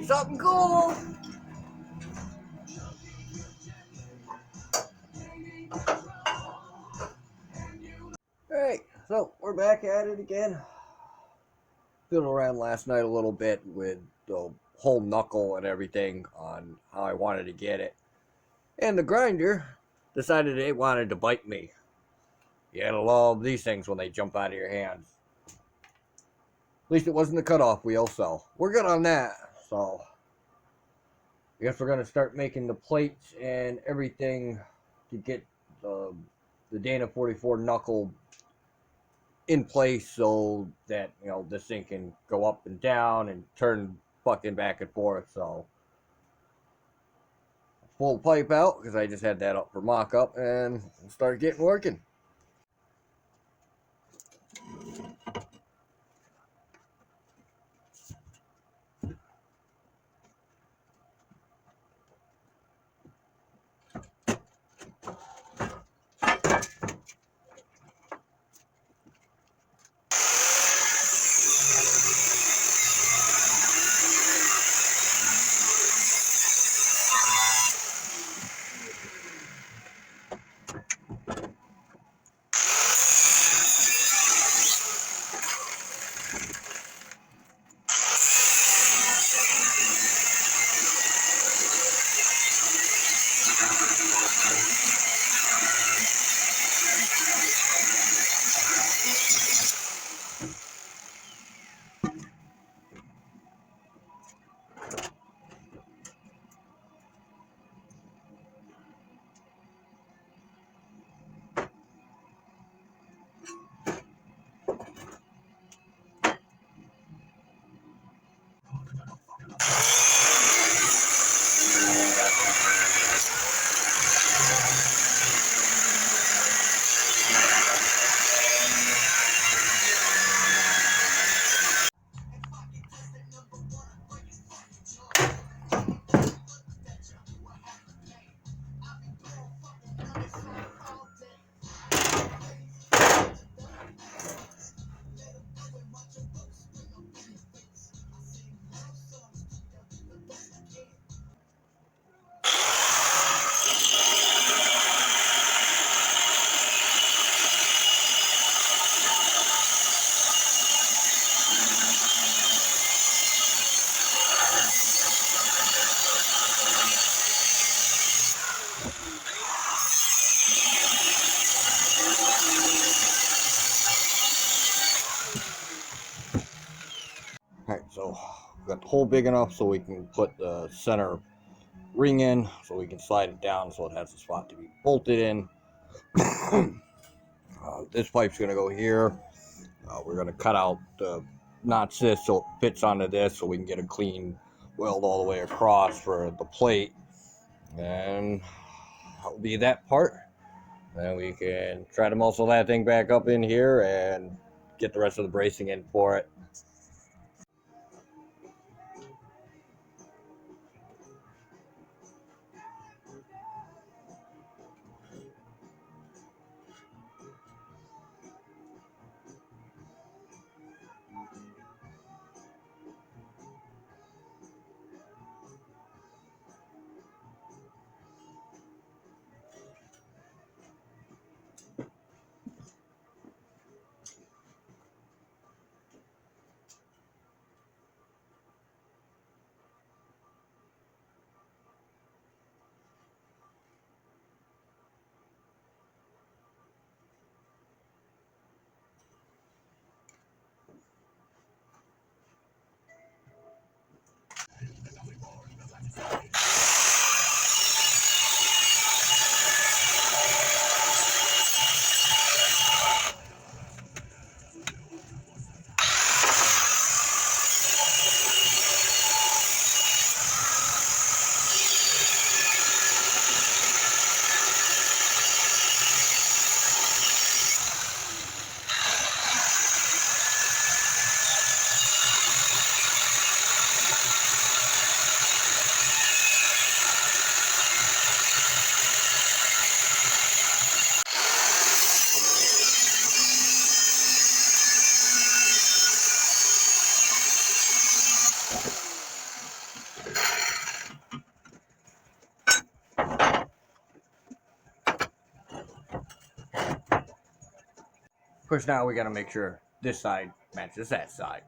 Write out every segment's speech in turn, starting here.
make something cool. Alright, so we're back at it again. Fiddled around last night a little bit with the whole knuckle and everything on how I wanted to get it. And the grinder decided it wanted to bite me. You gotta love these things when they jump out of your hands. At least it wasn't the cutoff wheel, so we're good on that. So I guess we're gonna start making the plates and everything to get the Dana 44 knuckle in place so that, you know, this thing can go up and down and turn fucking back and forth. So pull the pipe out because I just had that up for mock-up and we'll start getting working. Alright, so we've got the hole big enough so we can put the center ring in, so we can slide it down so it has a spot to be bolted in. This pipe's going to go here. We're going to cut out the notch this so it fits onto this so we can get a clean weld all the way across for the plate. And that'll be that part. Then we can try to muscle that thing back up in here and get the rest of the bracing in for it. course, now we got to make sure this side matches that side.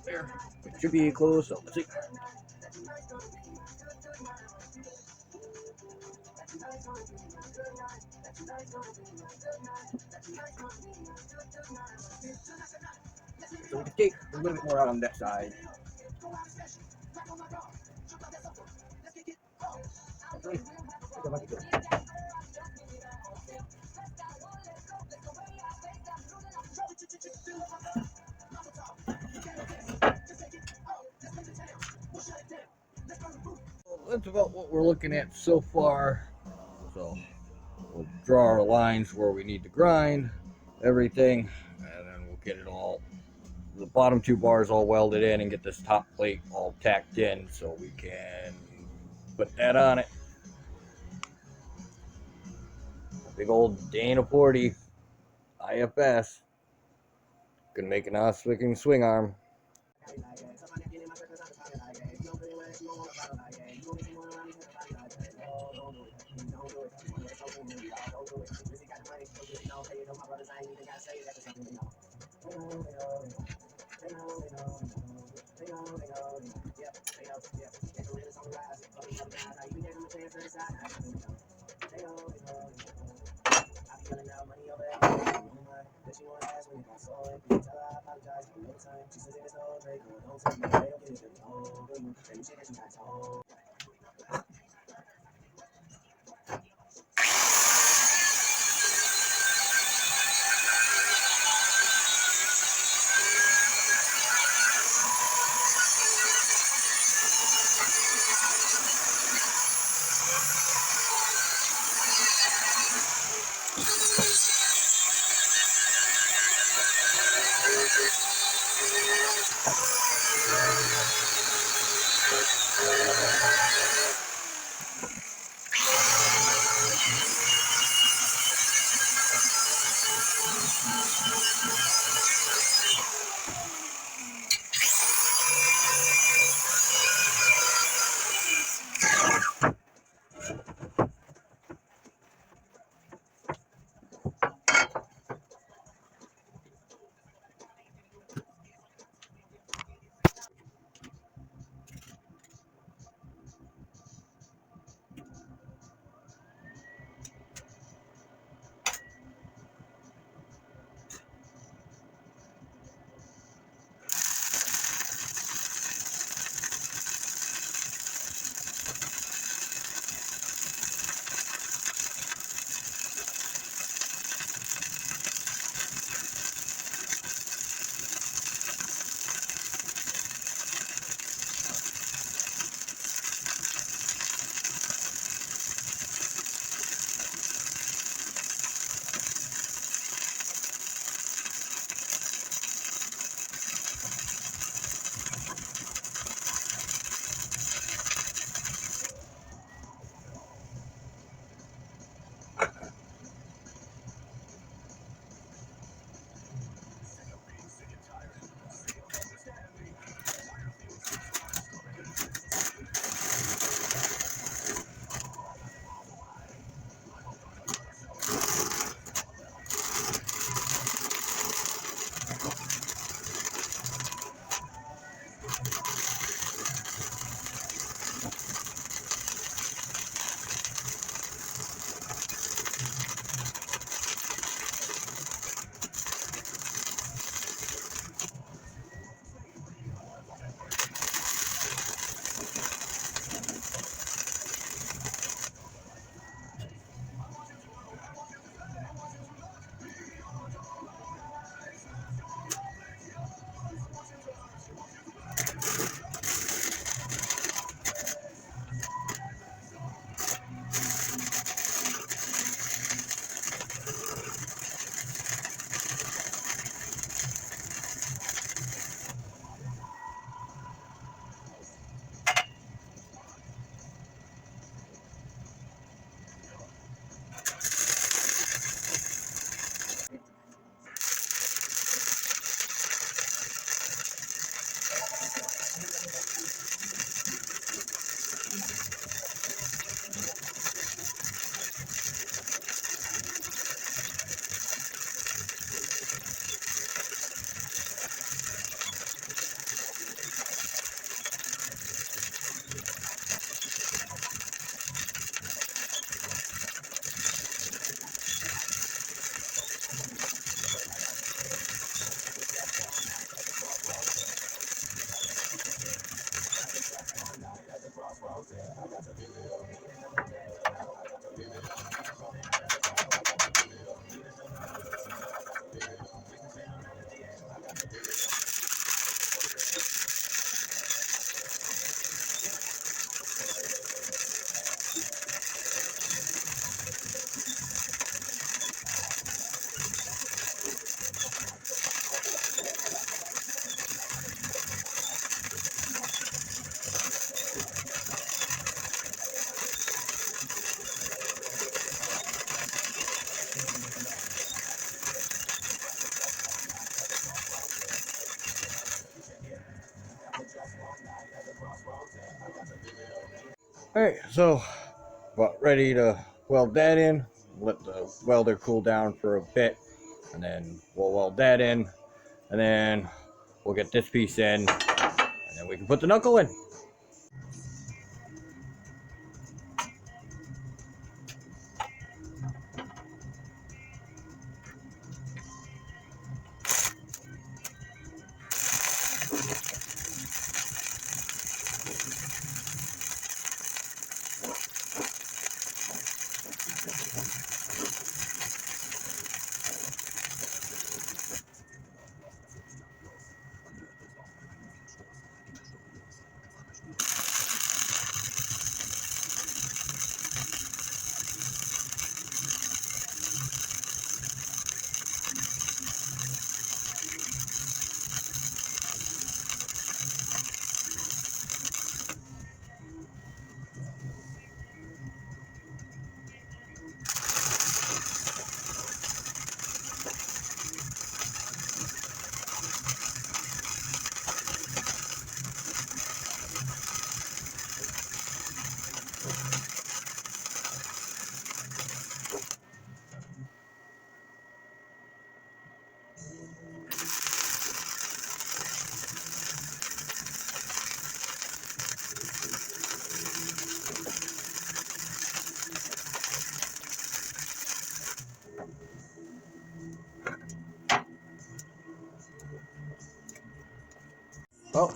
There, it should be close. So let's see. So we can take a little bit more out on that side. That's about what we're looking at so far. So we'll draw our lines where we need to grind everything, and then we'll get it all, the bottom two bars all welded in, and get this top plate all tacked in so we can put that on it. Big old Dana Porty IFS can make an ass-licking swing arm. Alright, so about ready to weld that in. Let the welder cool down for a bit, and then we'll weld that in, and then we'll get this piece in, and then we can put the knuckle in. Well,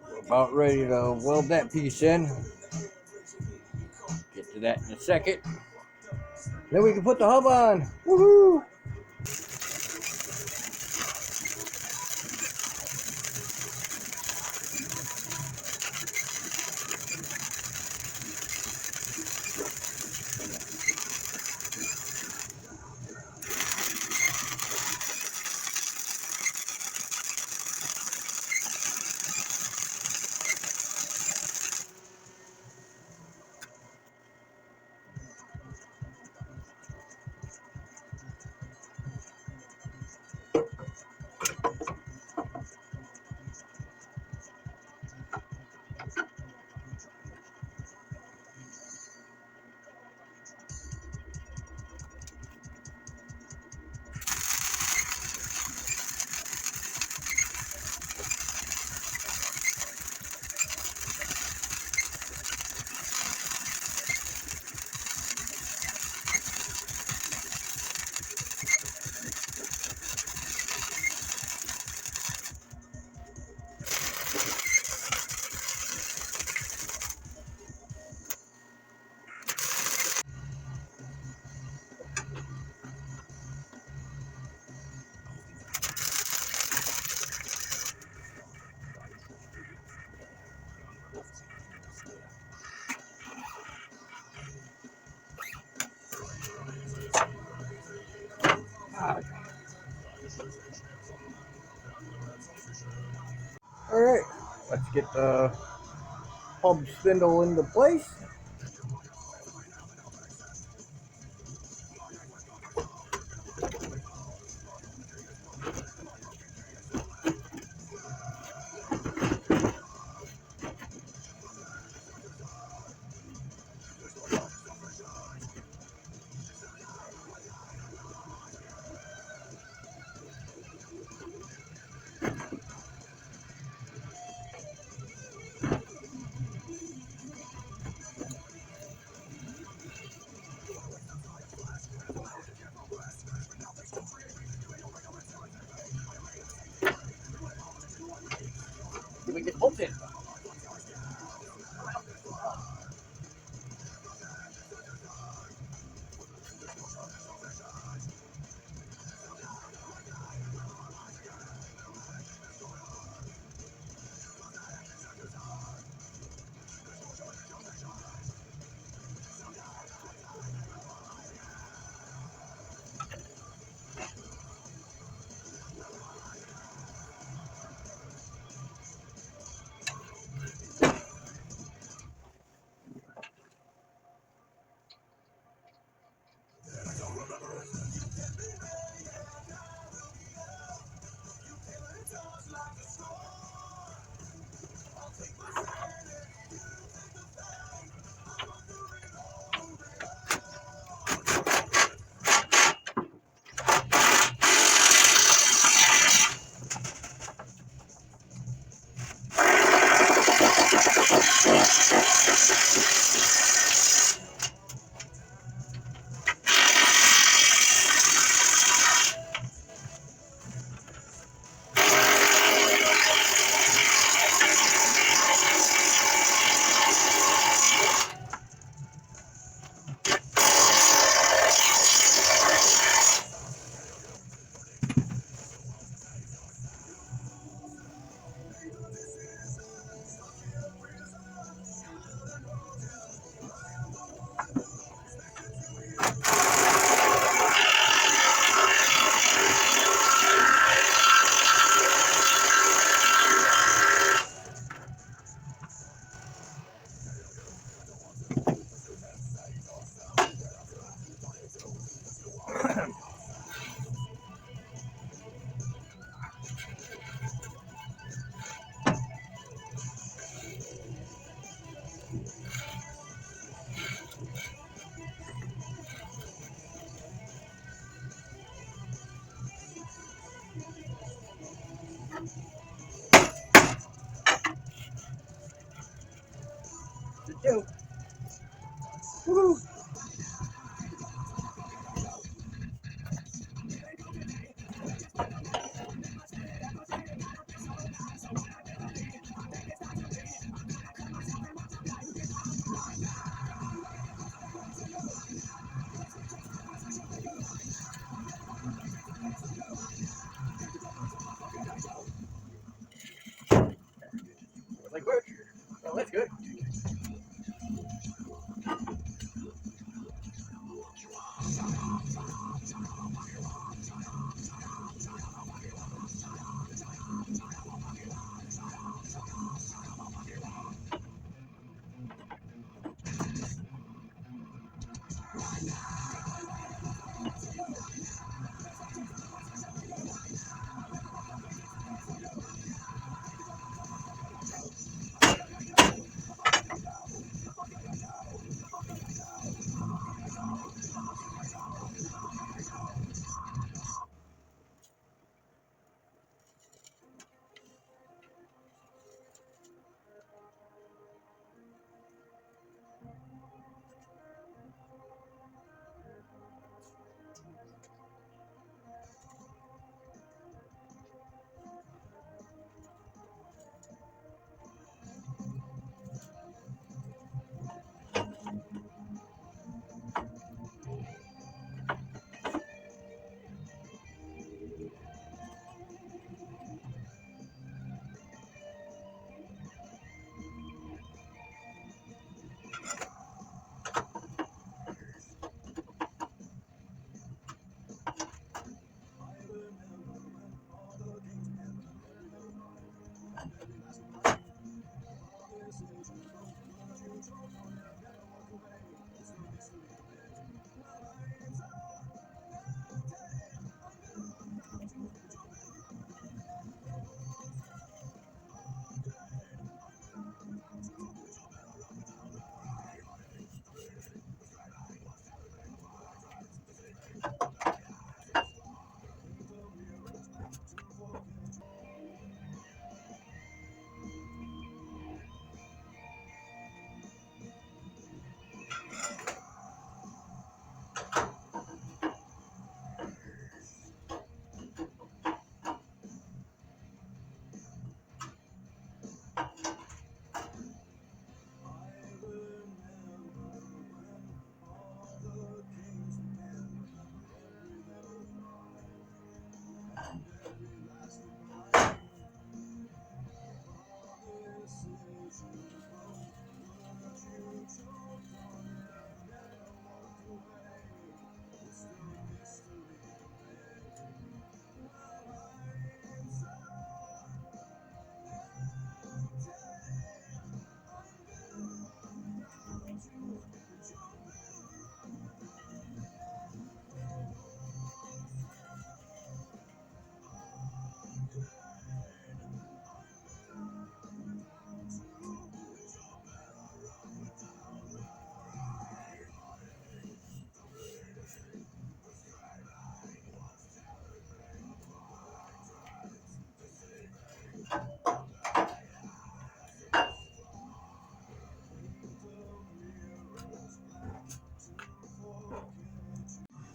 we're about ready to weld that piece in. Get to that in a second. Then we can put the hub on. Woohoo! Alright, let's get the hub spindle into place. We get bolts in.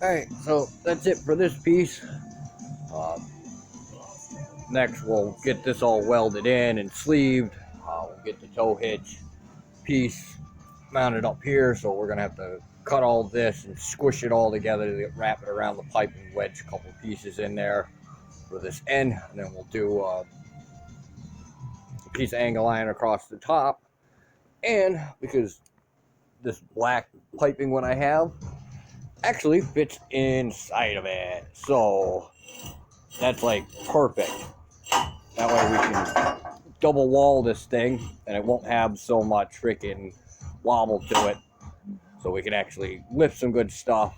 Alright, so that's it for this piece. Next, we'll get this all welded in and sleeved. We'll get the tow hitch piece mounted up here, so we're going to have to cut all this and squish it all together to wrap it around the pipe and wedge a couple pieces in there for this end. And then we'll do a piece of angle iron across the top. And because this black piping what I have actually fits inside of it, so that's like perfect. That way we can double wall this thing and it won't have so much freaking wobble to it, so we can actually lift some good stuff.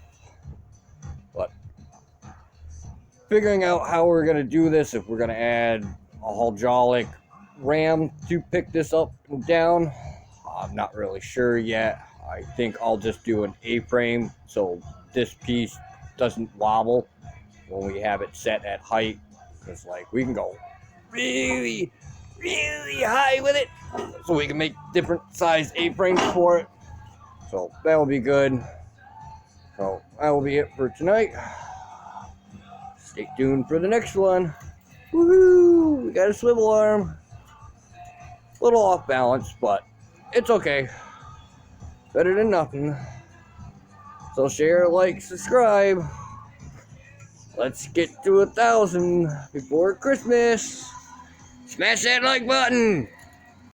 But figuring out how we're going to do this, if we're going to add a hydraulic ram to pick this up and down, I'm not really sure yet. I think I'll just do an A-frame so this piece doesn't wobble when we have it set at height, because like we can go really high with it, so we can make different size A-frames for it. So that will be good. So that will be it for tonight. Stay tuned for the next one. Woohoo! We got a swivel arm. A little off balance, but it's okay. Better than nothing. So share, like, subscribe. Let's get to 1,000 before Christmas. Smash that like button.